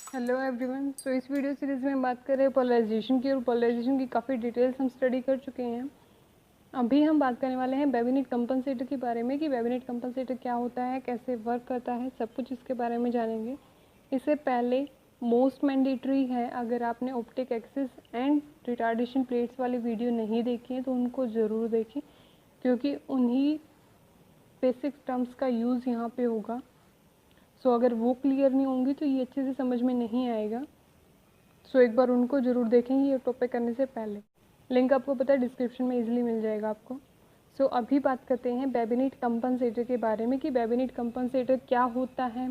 Hello everyone. सो इस video series में बात कर रहे हैं पोलराइजेशन की, और पोलराइजेशन की काफ़ी डिटेल्स हम स्टडी कर चुके हैं। अभी हम बात करने वाले हैं बेबिनेट कंपनसेटर के बारे में कि बेबिनेट कंपनसेटर क्या होता है, कैसे वर्क करता है, सब कुछ इसके बारे में जानेंगे। इससे पहले मोस्ट मैंडेटरी है, अगर आपने optic axis and retardation plates वाली वीडियो नहीं देखी है तो उनको ज़रूर देखें, क्योंकि उन्हीं बेसिक टर्म्स का यूज़ यहाँ पे होगा। सो अगर वो क्लियर नहीं होंगी तो ये अच्छे से समझ में नहीं आएगा। सो एक बार उनको ज़रूर देखेंगे ये टॉपिक करने से पहले। लिंक आपको पता है डिस्क्रिप्शन में इजीली मिल जाएगा आपको। सो अभी बात करते हैं बेबिनेट कंपनसेटर के बारे में कि बेबिनेट कंपनसेटर क्या होता है।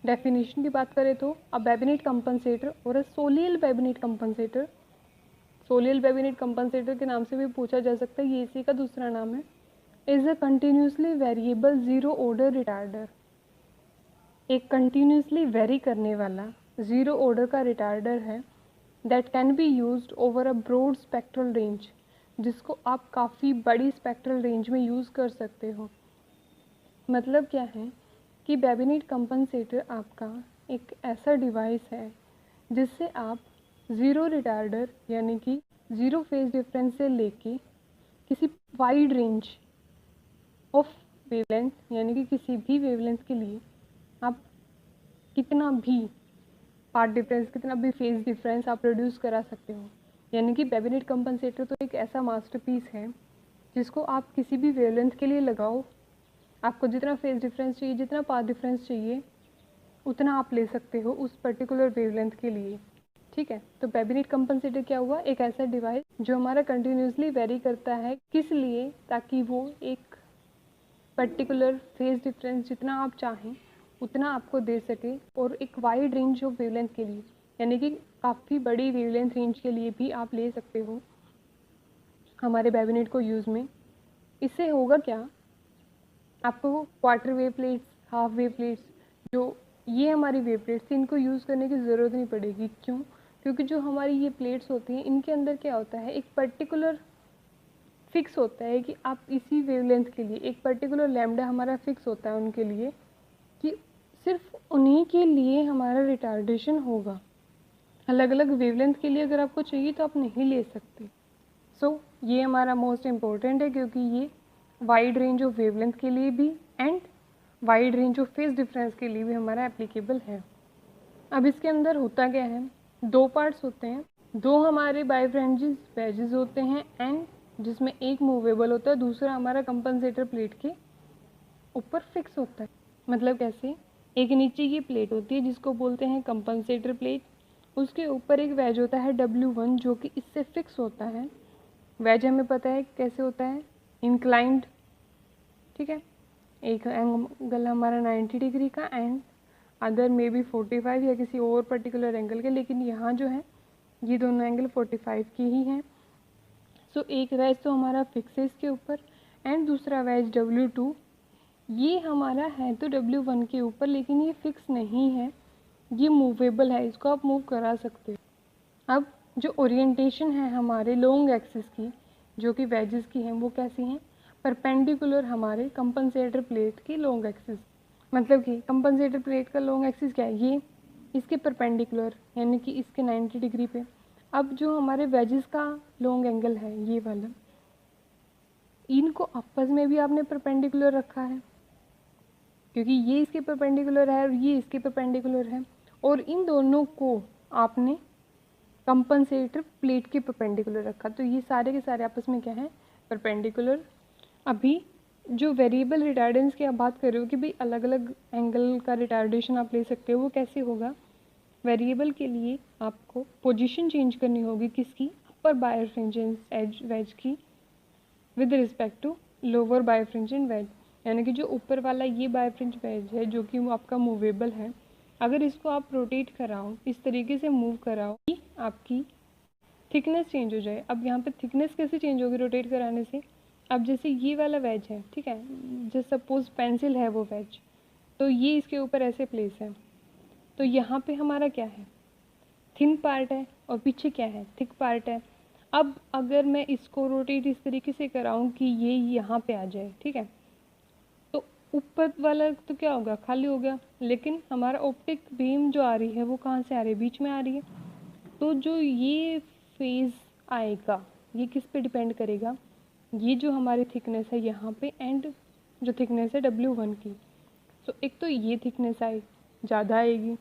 डेफिनेशन की बात करें तो अ बेबिनेट कंपनसेटर और अ सोलियल बेबिनेट कंपनसेटर, सोलियल बेबिनेट कंपनसेटर के नाम से भी पूछा जा सकता है, ये इसी का दूसरा नाम है, is a continuously variable zero order retarder. एक कंटिन्यूसली वेरी करने वाला ज़ीरो ऑर्डर का रिटार्डर है that can be used over a broad spectral range, जिसको आप काफ़ी बड़ी स्पेक्ट्रल रेंज में यूज़ कर सकते हो। मतलब क्या है कि बेबिनेट कंपनसेटर आपका एक ऐसा डिवाइस है जिससे आप ज़ीरो रिटार्डर यानी कि ज़ीरो फेज डिफरेंस से लेके किसी वाइड रेंज ऑफ वेवलेंथ यानी कि किसी भी वेवलेंथ के लिए आप कितना भी पार्ट डिफरेंस, कितना भी फेज डिफरेंस आप प्रोड्यूस करा सकते हो। यानी कि बेबिनेट कंपनसेटर तो एक ऐसा मास्टरपीस है जिसको आप किसी भी वेवलेंथ के लिए लगाओ, आपको जितना फेज डिफरेंस चाहिए, जितना पाथ डिफरेंस चाहिए, उतना आप ले सकते हो उस पर्टिकुलर वेवलेंथ के लिए। ठीक है, तो बेबिनेट कंपनसेटर क्या हुआ, एक ऐसा डिवाइस जो हमारा कंटिन्यूसली वेरी करता है। किस लिए? ताकि वो एक पर्टिकुलर फेज डिफरेंस जितना आप चाहें उतना आपको दे सके, और एक वाइड रेंज ऑफ वेवलेंथ के लिए, यानी कि काफ़ी बड़ी वेवलेंथ रेंज के लिए भी आप ले सकते हो हमारे बेबिनेट को यूज़ में। इससे होगा क्या, आपको quarter wave plates, half wave plates, जो ये हमारी वेव प्लेट्स थी, इनको यूज़ करने की ज़रूरत नहीं पड़ेगी। क्यों? क्योंकि जो हमारी ये प्लेट्स होती हैं इनके अंदर क्या होता है, एक पर्टिकुलर फिक्स होता है कि आप इसी वेवलेंथ के लिए, एक पर्टिकुलर लैम्डा हमारा फिक्स होता है उनके लिए कि सिर्फ उन्हीं के लिए हमारा रिटार्डेशन होगा। अलग अलग वेवलेंथ के लिए अगर आपको चाहिए तो आप नहीं ले सकते। सो ये हमारा मोस्ट इम्पोर्टेंट है, क्योंकि ये वाइड रेंज ऑफ वेवलेंथ के लिए भी and wide range of phase difference के लिए भी हमारा एप्लीकेबल है। अब इसके अंदर होता क्या है, दो पार्ट्स होते हैं, दो हमारे बाइफ्रेंजिस वेजेस होते हैं, एंड जिसमें एक मूवेबल होता है, दूसरा हमारा कंपनसेटर प्लेट के ऊपर फिक्स होता है। मतलब कैसे, एक नीचे की प्लेट होती है जिसको बोलते हैं कंपनसेटर प्लेट, उसके ऊपर एक वेज होता है W1 जो कि इससे फिक्स होता है। वेज हमें पता है कैसे होता है, इंक्लाइंड। ठीक है, एक एंगल हमारा 90 डिग्री का एंड अदर मे बी 45 या किसी और पर्टिकुलर एंगल के, लेकिन यहाँ जो है ये दोनों एंगल 45 की ही हैं। सो एक वेज तो हमारा फिक्स है इसके ऊपर, एंड दूसरा वेज W2 ये हमारा है तो W1 के ऊपर, लेकिन ये फिक्स नहीं है, ये मूवेबल है, इसको आप मूव करा सकते हो। अब जो ओरिएंटेशन है हमारे लॉन्ग एक्सिस की, जो कि वेजेस की हैं, वो कैसी हैं, परपेंडिकुलर हमारे कंपनसेटर प्लेट की लॉन्ग एक्सिस। मतलब कि कंपनसेटर प्लेट का लॉन्ग एक्सिस क्या है, ये इसके परपेंडिकुलर यानी कि इसके 90 डिग्री पे। अब जो हमारे वेजेस का लॉन्ग एंगल है ये वाला, इनको आपस में भी आपने परपेंडिकुलर रखा है, क्योंकि ये इसके परपेंडिकुलर है और ये इसके परपेंडिकुलर है, और इन दोनों को आपने कंपनसेटर प्लेट के परपेंडिकुलर रखा, तो ये सारे के सारे आपस में क्या है, परपेंडिकुलर। अभी जो वेरिएबल रिटार्डेंस की आप बात कर रहे हो कि भाई अलग अलग एंगल का रिटार्डेशन आप ले सकते हो, वो कैसे होगा, वेरिएबल के लिए आपको पोजीशन चेंज करनी होगी किसकी, अपर बायरफ्रिंजेंस एज वेज की with respect to lower birefringent wedge. यानी कि जो ऊपर वाला ये बायरफ्रिंज वेज है जो कि आपका मूवेबल है, अगर इसको आप रोटेट कराओ, इस तरीके से मूव कराओ कि आपकी थिकनेस चेंज हो जाए। अब यहाँ पे थिकनेस कैसे चेंज होगी रोटेट कराने से, अब जैसे ये वाला वेज है, ठीक है, जैसे सपोज पेंसिल है वो वेज, तो ये इसके ऊपर ऐसे प्लेस है, तो यहाँ पे हमारा क्या है, थिन पार्ट है, और पीछे क्या है, थिक पार्ट है। अब अगर मैं इसको रोटेट इस तरीके से कराऊं कि ये यहाँ पे आ जाए, ठीक है, तो ऊपर वाला तो क्या होगा, खाली हो गया, लेकिन हमारा ऑप्टिक बीम जो आ रही है वो कहाँ से आ रही है, बीच में आ रही है। तो जो ये फेज आएगा ये किस पे डिपेंड करेगा, ये जो हमारी थिकनेस है यहाँ पे एंड जो थिकनेस है W1 की। सो एक तो ये थिकनेस आए ज़्यादा आएगी,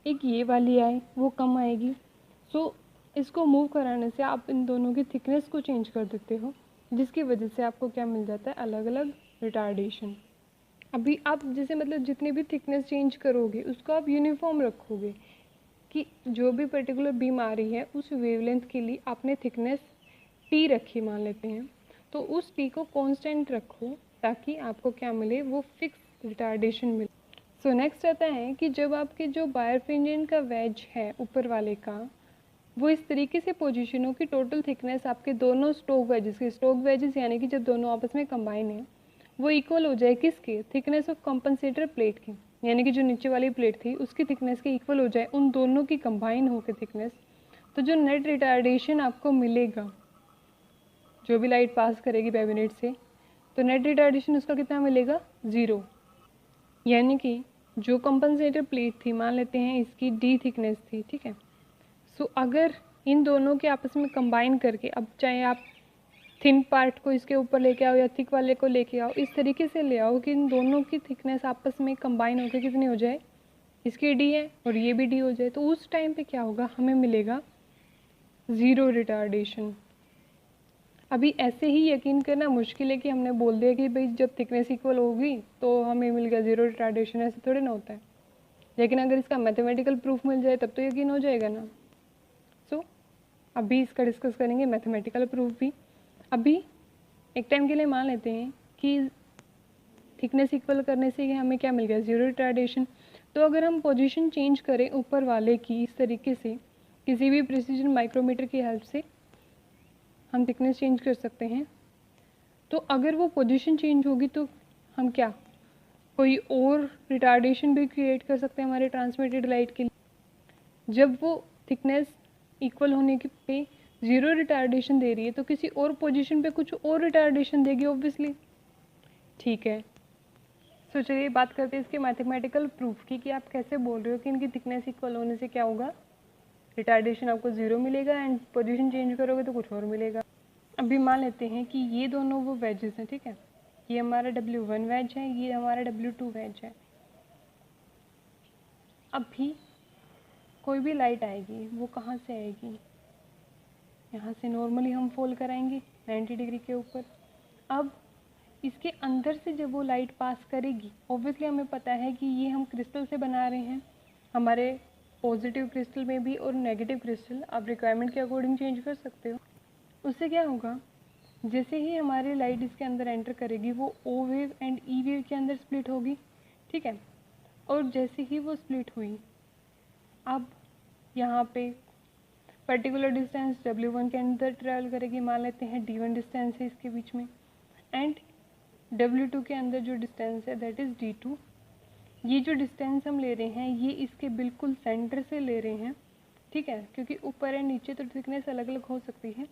एक ये वाली आए वो कम आएगी। सो इसको मूव कराने से आप इन दोनों की थिकनेस को चेंज कर देते हो, जिसकी वजह से आपको क्या मिल जाता है, अलग अलग रिटार्डेशन। अभी आप जैसे मतलब जितनी भी थिकनेस चेंज करोगे उसको आप यूनिफॉर्म रखोगे कि जो भी पर्टिकुलर बीम आ रही है उस वेवलेंथ के लिए आपने थिकनेस टी रखी मान लेते हैं, तो उस टी को कांस्टेंट रखो ताकि आपको क्या मिले, वो फिक्स रिटार्डेशन मिले। सो नेक्स्ट आता है कि जब आपके जो बायरफ्रिंजियन का वेज है ऊपर वाले का, वो इस तरीके से पोजीशन हो कि टोटल थिकनेस आपके दोनों स्टोक वेजेस यानी कि जब दोनों आपस में कंबाइन है वो इक्वल हो जाए किसके, थिकनेस ऑफ कंपनसेटर प्लेट की, यानी कि जो नीचे वाली प्लेट थी उसकी थिकनेस के इक्वल हो जाए उन दोनों की कंबाइन होकर थिकनेस। तो जो नेट रिटार्डेशन आपको मिलेगा, जो भी लाइट पास करेगी बेबिनेट से, तो नेट रिटार्डेशन उसका कितना मिलेगा, 0। यानी कि जो कंपनसेटर प्लेट थी मान लेते हैं इसकी डी थिकनेस थी, ठीक है। सो अगर इन दोनों के आपस में कंबाइन करके, अब चाहे आप थिन पार्ट को इसके ऊपर लेके आओ या थिक वाले को लेके आओ, इस तरीके से ले आओ कि इन दोनों की थिकनेस आपस में कंबाइन होकर कितनी हो जाए, इसकी डी है और ये भी डी हो जाए, तो उस टाइम पे क्या होगा, हमें मिलेगा 0 रिटार्डेशन। अभी ऐसे ही यकीन करना मुश्किल है कि हमने बोल दिया कि भाई जब थिकनेस इक्वल होगी तो हमें मिल गया 0 रिटार्डेशन, ऐसे थोड़ी ना होता है। लेकिन अगर इसका मैथमेटिकल प्रूफ मिल जाए तब तो यकीन हो जाएगा ना। सो अभी इसका डिस्कस करेंगे मैथमेटिकल प्रूफ भी। अभी एक टाइम के लिए मान लेते हैं कि थिकनेस इक्वल करने से हमें क्या मिल गया, 0 रिटार्डेशन। तो अगर हम पोजीशन चेंज करें ऊपर वाले की इस तरीके से किसी भी प्रिसीजन माइक्रोमीटर की हेल्प से हम थिकनेस चेंज कर सकते हैं। तो अगर वो पोजीशन चेंज होगी तो हम क्या कोई और रिटार्डेशन भी क्रिएट कर सकते हैं हमारे ट्रांसमिटेड लाइट के लिए। जब वो थिकनेस इक्वल होने के पे 0 रिटार्डेशन दे रही है तो किसी और पोजीशन पे कुछ और रिटार्डेशन देगी ऑब्वियसली, ठीक है। सो चलिए बात करते हैं इसके मैथमेटिकल प्रूफ की कि आप कैसे बोल रहे हो कि इनकी थिकनेस इक्वल होने से क्या होगा, रिटार्डेशन आपको 0 मिलेगा एंड पोजीशन चेंज करोगे तो कुछ और मिलेगा। अभी मान लेते हैं कि ये दोनों वो वेजेस हैं, ठीक है। ये हमारा W1 वेज है, ये हमारा W2 वेज है। अभी कोई भी लाइट आएगी वो कहाँ से आएगी, यहाँ से नॉर्मली हम फोल्ड कराएंगे 90 डिग्री के ऊपर। अब इसके अंदर से जब वो लाइट पास करेगी, ऑब्वियसली हमें पता है कि ये हम क्रिस्टल से बना रहे हैं, हमारे पॉजिटिव क्रिस्टल में भी और नेगेटिव क्रिस्टल आप रिक्वायरमेंट के अकॉर्डिंग चेंज कर सकते हो। उससे क्या होगा, जैसे ही हमारी लाइट इसके अंदर एंटर करेगी वो ओ वेव एंड ई वेव के अंदर स्प्लिट होगी, ठीक है। और जैसे ही वो स्प्लिट हुई, अब यहाँ पे पर्टिकुलर डिस्टेंस W1 के अंदर ट्रैवल करेगी, मान लेते हैं D1 डिस्टेंस है इसके बीच में, एंड W2 के अंदर जो डिस्टेंस है दैट इज़ D2। ये जो डिस्टेंस हम ले रहे हैं ये इसके बिल्कुल सेंटर से ले रहे हैं, ठीक है, क्योंकि ऊपर एंड नीचे तो थिकनेस अलग अलग हो सकती है।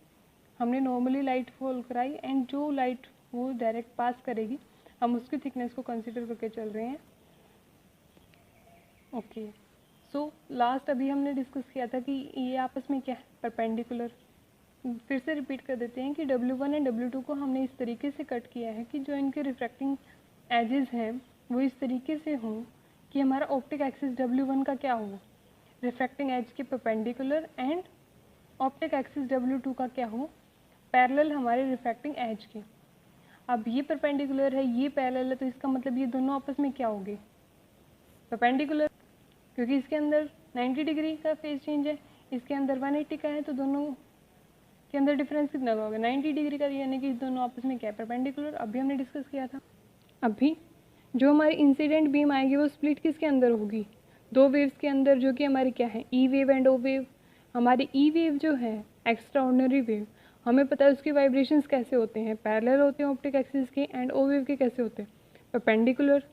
हमने नॉर्मली लाइट फॉल कराई एंड जो लाइट वो डायरेक्ट पास करेगी हम उसकी थिकनेस को कंसीडर करके चल रहे हैं, ओके। सो लास्ट अभी हमने डिस्कस किया था कि ये आपस में क्या है, परपेंडिकुलर। फिर से रिपीट कर देते हैं कि W1 एंड W2 को हमने इस तरीके से कट किया है कि जो इनके रिफ्रैक्टिंग एजेस हैं वो इस तरीके से हों कि हमारा ऑप्टिक एक्सिस W1 का क्या हो, रिफ्रैक्टिंग एज के perpendicular, and optic axis W2 का क्या हो, पैरेलल हमारे रिफ्रैक्टिंग एज के। अब ये परपेंडिकुलर है ये पैरेलल है, तो इसका मतलब ये दोनों आपस में क्या होंगे, परपेंडिकुलर, क्योंकि इसके अंदर 90 डिग्री का फेज चेंज है, इसके अंदर 180 का है, तो दोनों के अंदर डिफरेंस कितना होगा, 90 डिग्री का, यानी कि दोनों आपस में क्या है, परपेंडिकुलर। अभी हमने डिस्कस किया था। अभी जो हमारी इंसिडेंट बीम आएगी वो स्प्लिट किसके अंदर होगी, दो वेव्स के अंदर, जो कि हमारी क्या है, ई वेव एंड ओ वेव। हमारी ई वेव जो है एक्स्ट्रा ऑर्डिनरी वेव, हमें पता है उसके वाइब्रेशंस कैसे होते हैं, पैरेलल होते हैं ऑप्टिक एक्सिस के, एंड ओ वेव के कैसे होते हैं, परपेंडिकुलर।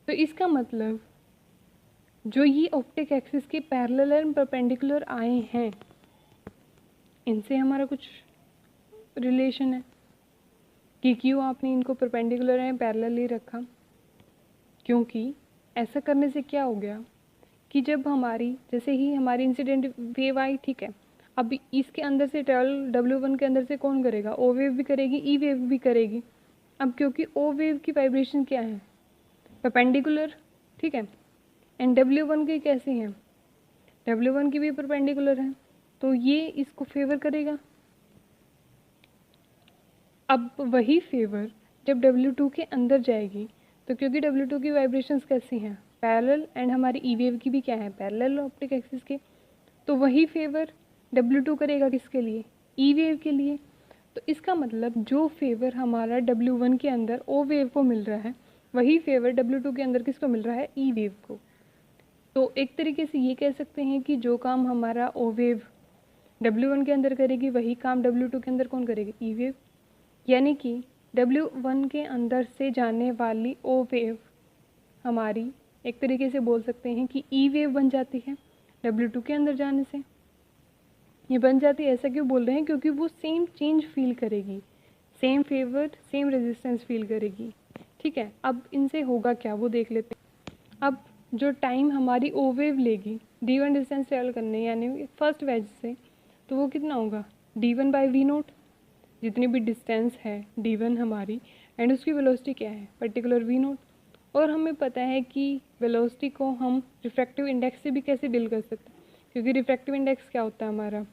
तो इसका मतलब जो ये ऑप्टिक एक्सिस के पैरेलल एंड परपेंडिकुलर आए हैं इनसे हमारा कुछ रिलेशन है कि क्यों आपने इनको परपेंडिकुलर एंड पैरेलल ही रखा। क्योंकि ऐसा करने से क्या हो गया कि जब हमारी जैसे ही हमारी इंसिडेंट वेव आई, ठीक है, अब इसके अंदर से ट्रैवल W1 के अंदर से कौन करेगा, O वेव भी करेगी, E वेव भी करेगी। अब क्योंकि O वेव की वाइब्रेशन क्या है, परपेंडिकुलर, ठीक है, एंड W1 की कैसी है, W1 की भी परपेंडिकुलर है, तो ये इसको फेवर करेगा। अब वही फेवर जब W2 के अंदर जाएगी, तो क्योंकि W2 की वाइब्रेशंस कैसी हैं, पैरेलल, एंड हमारी E वेव की भी क्या है, पैरेलल ऑप्टिक एक्सिस के, तो वही फेवर W2 करेगा किसके लिए, E वेव के लिए। तो इसका मतलब जो फेवर हमारा W1 के अंदर O वेव को मिल रहा है, वही फेवर W2 के अंदर किसको मिल रहा है, E वेव को। तो एक तरीके से ये कह सकते हैं कि जो काम हमारा O वेव W1 के अंदर करेगी, वही काम W2 के अंदर कौन करेगी, E वेव। यानी कि W1 के अंदर से जाने वाली O वेव हमारी एक तरीके से बोल सकते हैं कि E वेव बन जाती है W2 के अंदर जाने से। ये बन जाती है, ऐसा क्यों बोल रहे हैं, क्योंकि वो सेम चेंज फील करेगी, same favour same resistance feel करेगी, ठीक है। अब इनसे होगा क्या वो देख लेते हैं। अब जो टाइम हमारी O वेव लेगी D1 डिस्टेंस ट्रेवल करने, यानी फर्स्ट वेज से, तो वो कितना होगा, D1/V0, जितनी भी डिस्टेंस है D1 हमारी, एंड उसकी वेलोसिटी क्या है, पर्टिकुलर V0। और हमें पता है कि वेलोसिटी को हम रिफ्रैक्टिव इंडेक्स से भी कैसे डील कर सकते हैं, क्योंकि रिफ्रैक्टिव इंडेक्स क्या होता है हमारा,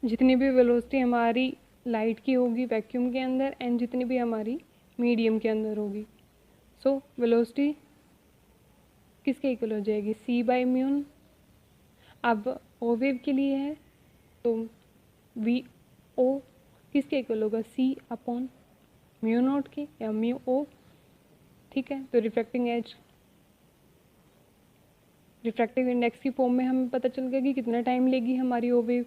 जितनी भी वेलोसिटी हमारी लाइट की होगी वैक्यूम के अंदर, एंड जितनी भी हमारी मीडियम के अंदर होगी, सो वेलोसिटी किसके इक्वल हो जाएगी, C/μ। अब O वेव के लिए है तो VO किसके इक्वल होगा, C/μ0 के, या μO, ठीक है। तो रिफ्रैक्टिंग एज, रिफ्रैक्टिव इंडेक्स की फॉर्म में हमें पता चल गया कि कितना टाइम लेगी हमारी O वेव,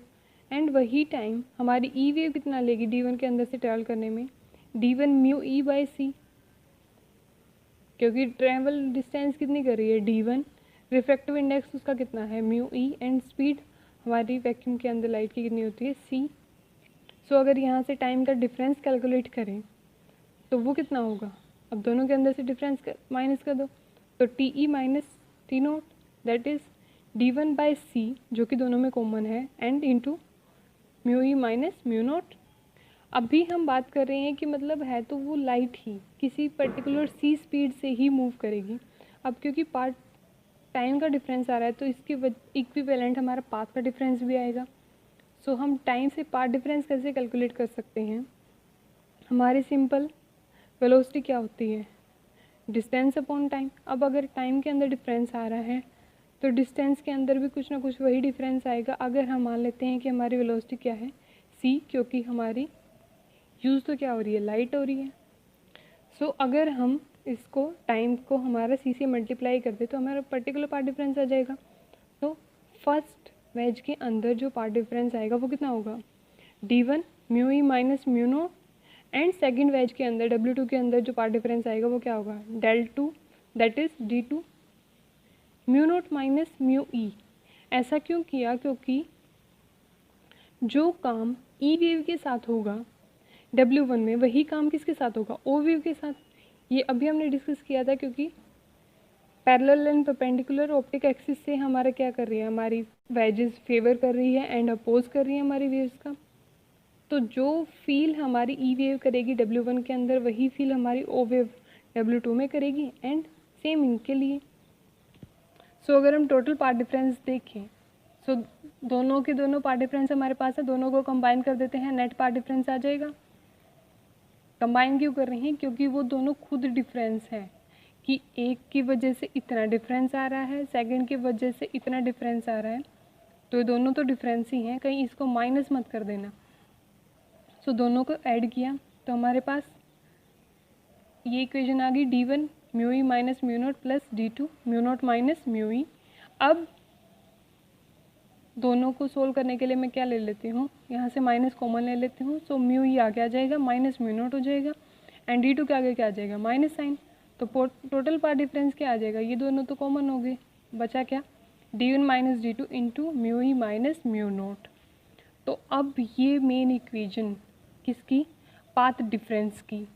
एंड वही टाइम हमारी E वेव कितना लेगी D1 के अंदर से ट्रैवल करने में, D1μE/c, क्योंकि ट्रैवल डिस्टेंस कितनी कर रही है D1, रिफ्रैक्टिव इंडेक्स उसका कितना है μE, एंड स्पीड हमारी वैक्यूम के अंदर लाइट की कितनी होती है C। सो अगर यहाँ से टाइम का डिफरेंस कैलकुलेट करें तो वो कितना होगा, अब दोनों के अंदर से डिफरेंस माइनस कर दो, तो TE - T0 that is D1/c, जो कि दोनों में कॉमन है, एंड इंटू μE - μ0। अभी हम बात कर रहे हैं कि मतलब है तो वो लाइट ही किसी पर्टिकुलर C स्पीड से ही मूव करेगी। अब क्योंकि पार्ट टाइम का डिफरेंस आ रहा है तो इसके इक्विवेलेंट हमारा पाथ का डिफरेंस भी आएगा। सो हम टाइम से पाथ डिफरेंस कैसे कैलकुलेट कर सकते हैं, हमारी सिंपल वेलोसिटी क्या होती है, डिस्टेंस अपॉन टाइम। अब अगर टाइम के अंदर डिफरेंस आ रहा है तो डिस्टेंस के अंदर भी कुछ ना कुछ वही डिफरेंस आएगा। अगर हम मान लेते हैं कि हमारी वेलोसिटी क्या है C, क्योंकि हमारी यूज़ तो क्या हो रही है, लाइट हो रही है। सो अगर हम इसको टाइम को हमारा C से मल्टीप्लाई कर दे तो हमारा पर्टिकुलर पार्ट डिफरेंस आ जाएगा। तो फर्स्ट वेज के अंदर जो पार्ट डिफरेंस आएगा वो कितना होगा, D1 μE - μ0, and second veg के अंदर W2 के अंदर जो पार्ट डिफरेंस आएगा वो क्या होगा, del2 that is D2 μ0 - μE। ऐसा क्यों किया, क्योंकि जो काम E वेव के साथ होगा W1 में, वही काम किसके साथ होगा, O वेव के साथ। ये अभी हमने डिस्कस किया था, क्योंकि parallel and perpendicular optic axis से हमारा क्या कर रही है, हमारी वेजेस फेवर कर रही है एंड अपोज कर रही है हमारी वेव्स का। तो जो फील हमारी E वेव करेगी W1 के अंदर, वही फील हमारी O वेव W2 में करेगी, एंड सेम इनके लिए। सो अगर हम टोटल पार्ट डिफरेंस देखें, सो दोनों के दोनों पार्ट डिफरेंस हमारे पास है, दोनों को कंबाइन कर देते हैं, नेट पार्ट डिफरेंस आ जाएगा। कंबाइन क्यों कर रहे हैं, क्योंकि वो दोनों खुद डिफरेंस है, कि एक की वजह से इतना डिफरेंस आ रहा है, सेकंड की वजह से इतना डिफरेंस आ रहा है, तो ये दोनों तो डिफरेंस ही हैं, कहीं इसको माइनस मत कर देना। सो दोनों को ऐड किया तो हमारे पास ये इक्वेशन आ गई, D1 μE - μ0 plus D2 μ0 - μE। अब दोनों को सोल्व करने के लिए मैं क्या ले लेती हूँ, यहाँ से माइनस कॉमन ले लेती हूँ। सो μE आगे आ जाएगा, माइनस μ0 हो जाएगा, एंड D2 के आगे क्या आ जाएगा, माइनस साइन। तो टोटल पार्ट डिफरेंस क्या आ जाएगा, ये दोनों तो कॉमन हो गए, बचा क्या, D1 - D2 इंटू μE - μ0। तो अब ये मेन इक्वेशन किसकी, पाथ डिफरेंस की।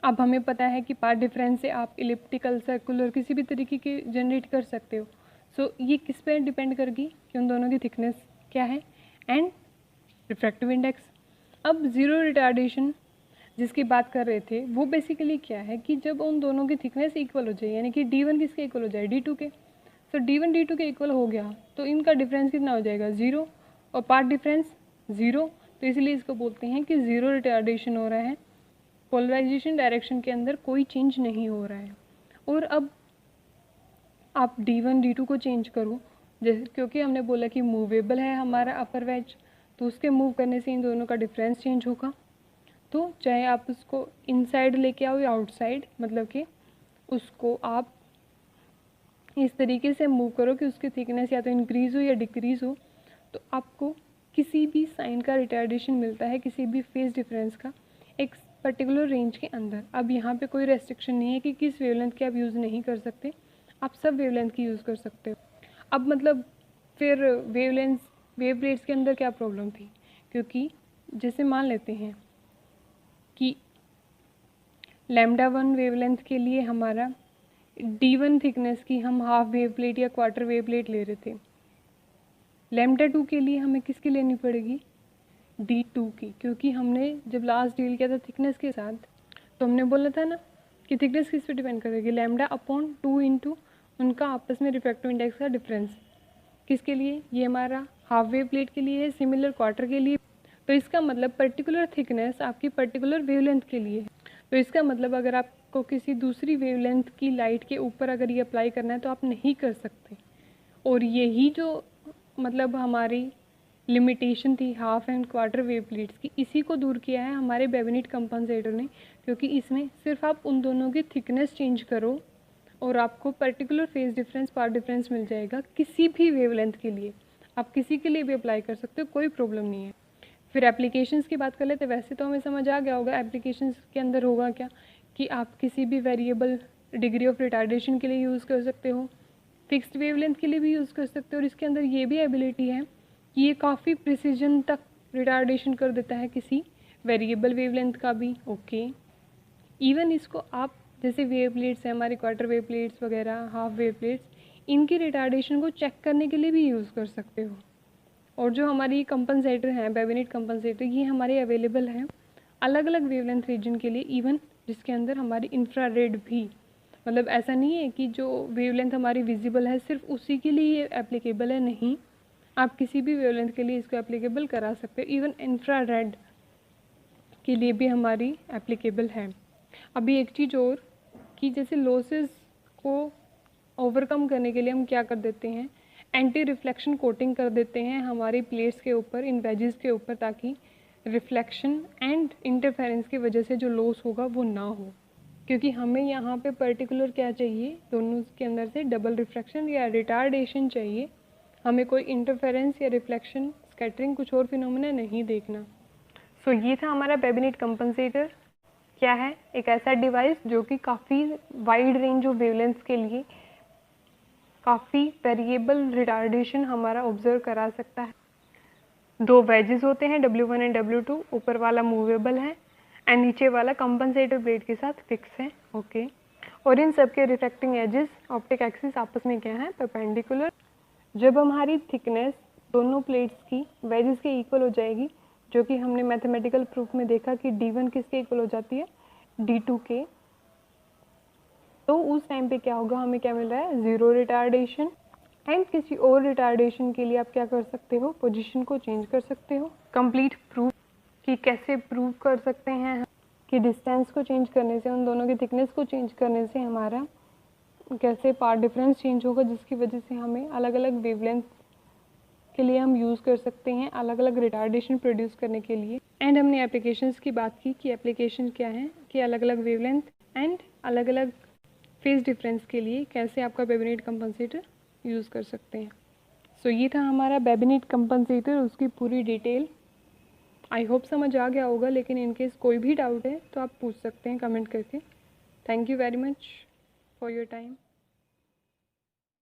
अब हमें पता है कि पाथ डिफरेंस से आप इलिप्टिकल, सर्कुलर किसी भी तरीके के जनरेट कर सकते हो। सो ये किस पे डिपेंड करेगी कि उन दोनों की थिकनेस क्या है एंड रिफ्रैक्टिव इंडेक्स। अब ज़ीरो रिटार्डेशन जिसकी बात कर रहे थे वो बेसिकली क्या है कि जब उन दोनों की थिकनेस इक्वल हो जाए, यानी कि D1 किसके इक्वल हो जाए, D2 के। सो D1 D2 के इक्वल हो गया तो इनका डिफरेंस कितना हो जाएगा, 0, और पाथ डिफरेंस 0, तो इसलिए इसको बोलते हैं कि ज़ीरो रिटार्डेशन हो रहा है, पोलराइजेशन डायरेक्शन के अंदर कोई चेंज नहीं हो रहा है। और अब आप D1 D2 को चेंज करो, जैसे क्योंकि हमने बोला कि मूवेबल है हमारा अपर वेज, तो उसके मूव करने से इन दोनों का डिफरेंस चेंज होगा। तो चाहे आप उसको इनसाइड लेके आओ या आउटसाइड, मतलब कि उसको आप इस तरीके से मूव करो कि उसकी थिकनेस या तो इंक्रीज़ हो या डिक्रीज़ हो, तो आपको किसी भी साइन का रिटार्डेशन मिलता है, किसी भी फेज डिफरेंस का, एक पर्टिकुलर रेंज के अंदर। अब यहाँ पे कोई रेस्ट्रिक्शन नहीं है कि किस वेवलेंथ की आप यूज़ नहीं कर सकते, आप सब वेवलेंथ की यूज़ कर सकते हो। अब मतलब फिर वेव प्लेट्स के अंदर क्या प्रॉब्लम थी, क्योंकि जैसे मान लेते हैं कि λ1 वेवलेंथ के लिए हमारा D1 थिकनेस की हम हाफ वेव प्लेट या क्वार्टर वेव प्लेट ले रहे थे, λ2 के लिए हमें किसकी लेनी पड़ेगी, D2 की, क्योंकि हमने जब लास्ट डील किया था थिकनेस के साथ तो हमने बोला था ना कि थिकनेस किस पे डिपेंड करेगी, λ/2 इंटू उनका आपस में रिफ्रैक्टिव इंडेक्स का डिफरेंस। किसके लिए, ये हमारा हाफ वेव प्लेट के लिए है, सिमिलर क्वार्टर के लिए। तो इसका मतलब पर्टिकुलर थिकनेस आपकी पर्टिकुलर वेवलेंथ के लिए है। तो इसका मतलब अगर आपको किसी दूसरी वेवलेंथ की लाइट के ऊपर अगर ये अप्लाई करना है तो आप नहीं कर सकते। और यही जो मतलब हमारी लिमिटेशन थी half and quarter wave plates की, इसी को दूर किया है हमारे बेबिनेट कंपनसेटर ने, क्योंकि इसमें सिर्फ आप उन दोनों की थिकनेस चेंज करो और आपको particular phase difference, path difference मिल जाएगा किसी भी वेवलेंथ के लिए। आप किसी के लिए भी अप्लाई कर सकते हो, कोई प्रॉब्लम नहीं है। फिर एप्लीकेशंस की बात कर लेते, वैसे तो हमें समझ आ गया होगा एप्लीकेशंस के अंदर होगा क्या, कि आप किसी भी वेरिएबल डिग्री ऑफ रिटार्डेशन के लिए यूज़ कर सकते हो, फिक्स्ड वेवलेंथ के लिए भी यूज़ कर सकते हो, और इसके अंदर ये भी एबिलिटी है कि ये काफ़ी प्रिसीजन तक रिटार्डेशन कर देता है किसी वेरिएबल वेवलेंथ का भी। ओके, इवन इसको आप जैसे वेव प्लेट्स हैं हमारे, क्वार्टर वेव प्लेट्स वगैरह, हाफ वेव प्लेट्स, इनकी रिटार्डेशन को चेक करने के लिए भी यूज़ कर सकते हो। और जो हमारी कंपनसेटर हैं, बेबिनेट कंपनसेटर, ये हमारे अवेलेबल हैं अलग अलग वेवलेंथ रीजन के लिए, इवन जिसके अंदर हमारी इंफ्रारेड भी, मतलब ऐसा नहीं है कि जो वेवलेंथ हमारी विजिबल है सिर्फ उसी के लिए ये एप्लीकेबल है, नहीं, आप किसी भी वेवलेंथ के लिए इसको एप्लीकेबल करा सकते हो। इवन इंफ्रारेड के लिए भी हमारी एप्लीकेबल है। अभी एक चीज़ और कि जैसे लॉसेस को ओवरकम करने के लिए हम क्या कर देते हैं, एंटी रिफ्लेक्शन कोटिंग कर देते हैं हमारी प्लेट्स के ऊपर, इन वेजेस के ऊपर, ताकि रिफ्लेक्शन एंड इंटरफेरेंस की वजह से जो लॉस होगा वो ना हो। क्योंकि हमें यहाँ पे पर्टिकुलर क्या चाहिए, दोनों के अंदर से डबल रिफ्रैक्शन या रिटार्डेशन चाहिए, हमें कोई इंटरफेरेंस या रिफ्लेक्शन, स्कैटरिंग, कुछ और फिनोमेना नहीं देखना। सो ये था हमारा बेबिनेट कंपनसेटर। क्या है, एक ऐसा डिवाइस जो कि काफ़ी वाइड रेंज ऑफ वेवलेंथ्स के लिए काफ़ी वेरिएबल रिटार्डेशन हमारा ऑब्जर्व करा सकता है। दो वेजेस होते हैं W1 एंड W2, ऊपर वाला मूवेबल है एंड नीचे वाला कंपनसेटर प्लेट के साथ फिक्स है। ओके, और इन सब के रिफ्रैक्टिंग एजेस ऑप्टिक एक्सिस आपस में क्या है, परपेंडिकुलर। जब हमारी थिकनेस दोनों प्लेट्स की वेजेस के इक्वल हो जाएगी, जो कि हमने मैथमेटिकल प्रूफ में देखा कि D1 किसके इक्वल हो जाती है, D2 के, तो उस टाइम पे क्या होगा, हमें क्या मिल रहा है, ज़ीरो रिटार्डेशन। एंड किसी और रिटार्डेशन के लिए आप क्या कर सकते हो, पोजीशन को चेंज कर सकते हो। कंप्लीट प्रूफ कि कैसे प्रूव कर सकते हैं कि डिस्टेंस को चेंज करने से, उन दोनों की थिकनेस को चेंज करने से हमारा कैसे पाथ डिफरेंस चेंज होगा, जिसकी वजह से हमें अलग अलग वेवलेंथ के लिए हम यूज़ कर सकते हैं अलग अलग रिटार्डेशन प्रोड्यूस करने के लिए। एंड हमने एप्लीकेशंस की बात की कि एप्लीकेशन क्या है, कि अलग अलग वेवलेंथ एंड अलग अलग फेज डिफरेंस के लिए कैसे आपका बेबिनेट कंपनसेटर यूज़ कर सकते हैं। सो ये था हमारा बेबिनेट कंपनसेटर, उसकी पूरी डिटेल। आई होप समझ आ गया होगा, लेकिन इनकेस कोई भी डाउट है तो आप पूछ सकते हैं कमेंट करके। Thank you very much for your time.